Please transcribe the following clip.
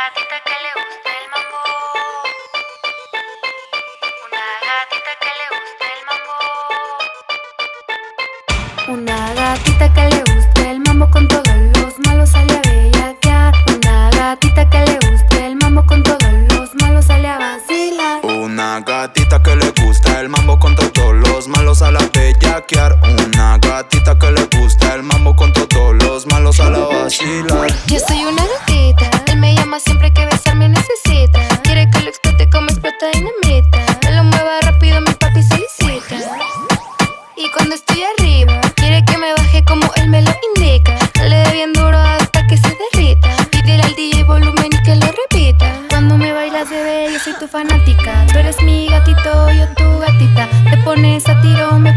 gatita que le gusta el mambo. Una gatita que le gusta el mambo. Una gatita que le gusta el mambo, con todos los malos sale a bellaquear. Una gatita que le gusta el mambo, con todos los malos sale a vacilar. Una gatita que le gusta el mambo, con todos los malos sale a bellaquear. Una gatita que le gusta el mambo, con todos los malos sale a vacilar. Yo soy una gatita, él me llama siempre que besarme necesita. Quiere que lo explote como explota dinamita. Me lo mueva rápido, mi papi solicita. Y cuando estoy arriba, quiere que me baje como él me lo indica. Le dé bien duro hasta que se derrita. Pídele al DJ volumen y que lo repita. Cuando me bailas, bebé, yo soy tu fanática. Tú eres mi gatito, yo tu gatita. Te pones a tiro, me